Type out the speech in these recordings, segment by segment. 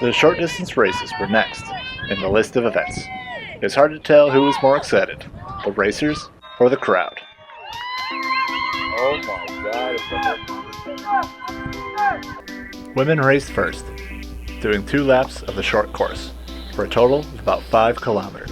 The short distance races were next in the list of events. It was hard to tell who was more excited, the racers or the crowd. Oh my God. Women raced first, doing 2 laps of the short course, for a total of about 5 kilometers.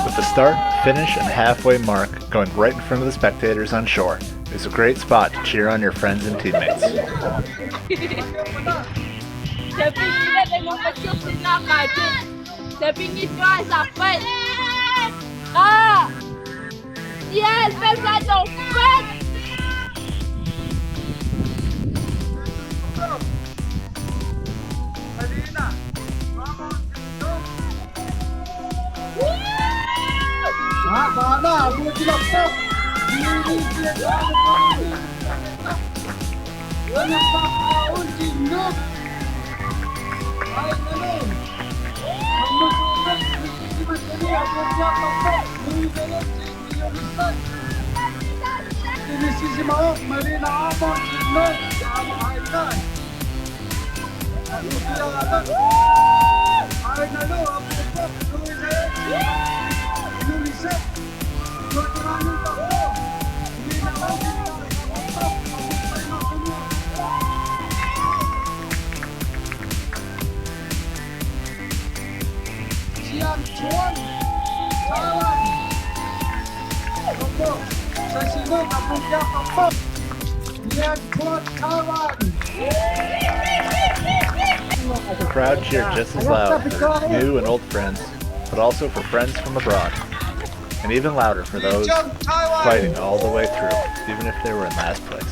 With the start, finish, and halfway mark going right in front of the spectators on shore, it's a great spot to cheer on your friends and teammates. The crowd cheered just as loud for new and old friends, but also for friends from abroad, and even louder for those fighting all the way through, even if they were in last place.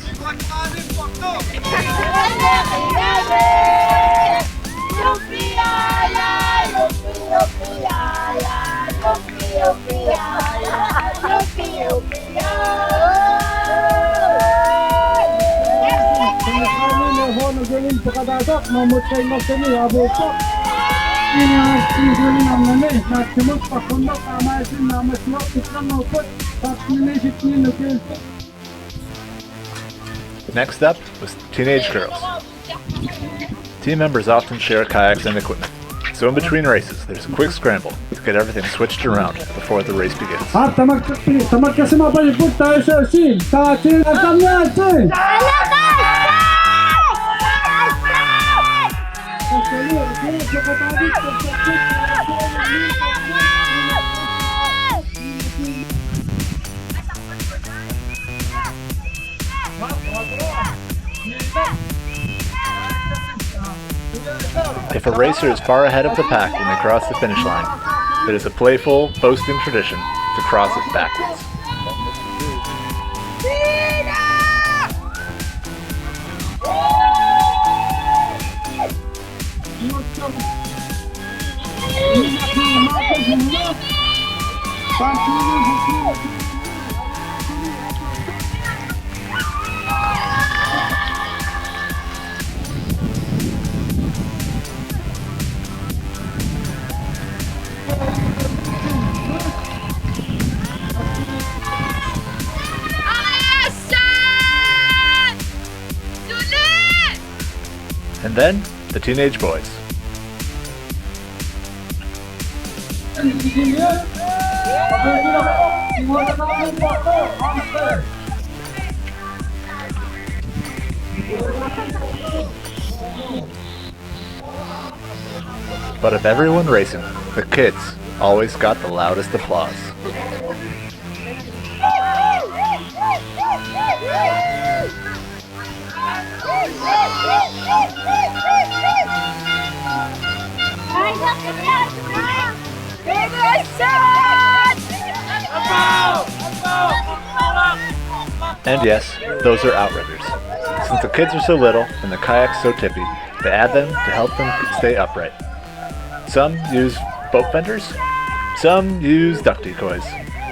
Next up was teenage girls. Team members often share kayaks and equipment, so in between races there's a quick scramble to get everything switched around before the race begins. If a racer is far ahead of the pack when they cross the finish line, it is a playful, boasting tradition to cross it backwards. And then, the teenage boys. But of everyone racing, the kids always got the loudest applause. And yes, those are outriggers. Since the kids are so little and the kayak's so tippy, they add them to help them stay upright. Some use boat fenders, some use duck decoys,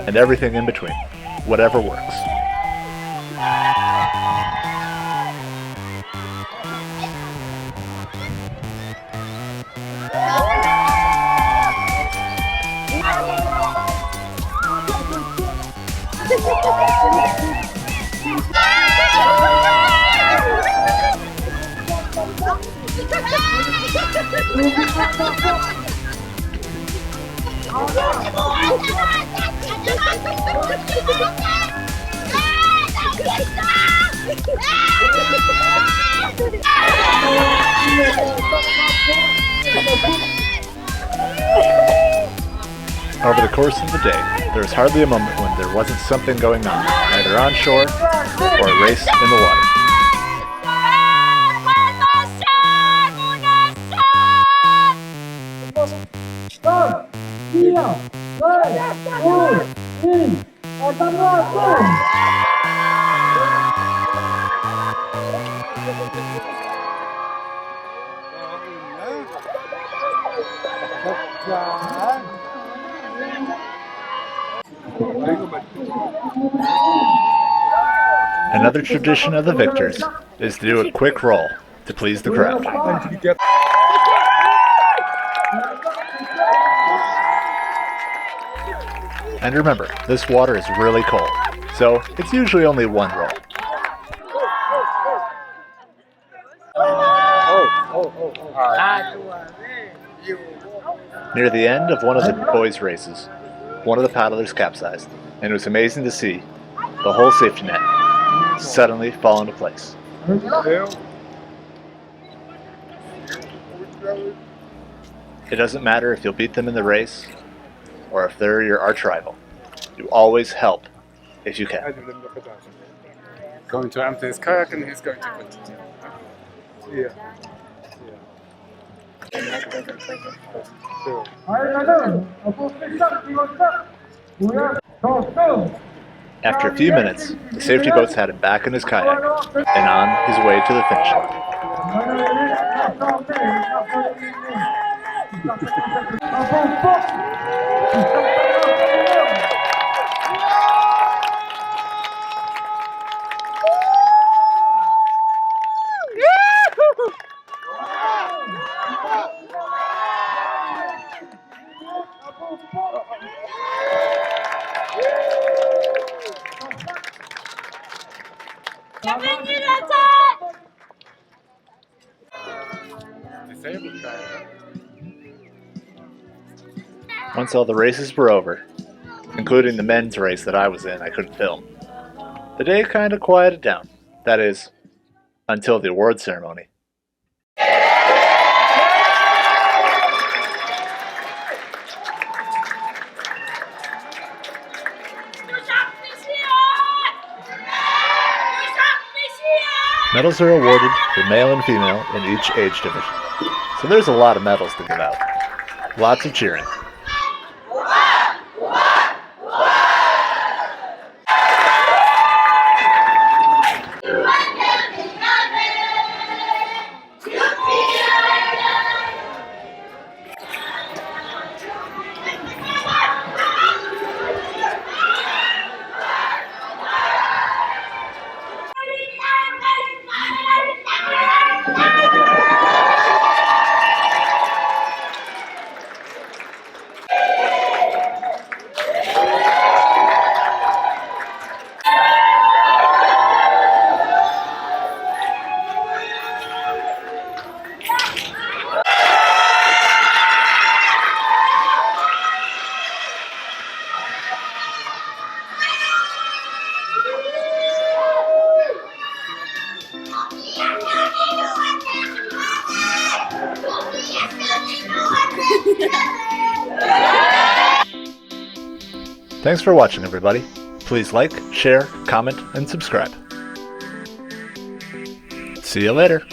and everything in between. Whatever works. Over the course of the day, there was hardly a moment when there wasn't something going on, either on shore or a race in the water. Another tradition of the victors is to do a quick roll to please the crowd. And remember, this water is really cold, so it's usually only one roll. Near the end of one of the boys' races, one of the paddlers capsized, and it was amazing to see the whole safety net suddenly fall into place. It doesn't matter if you'll beat them in the race or if they're your arch rival. You always help if you can. Going to empty his kayak and he's going to continue. Yeah. After a few minutes, the safety boats had him back in his kayak and on his way to the finish line. Once all the races were over, including the men's race that I was in, I couldn't film. The day kind of quieted down. That is, until the award ceremony. Medals are awarded for male and female in each age division. So there's a lot of medals to give out. Lots of cheering. Thanks for watching, everybody. Please like, share, comment, and subscribe. See you later.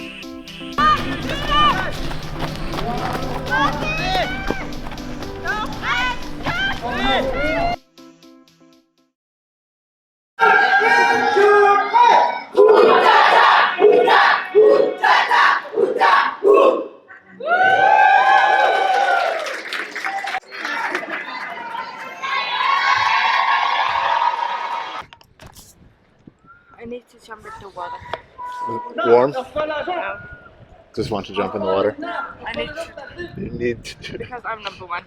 I need to jump into water. Warm? Just want to jump in the water? I need to. You need to. Because I'm number one.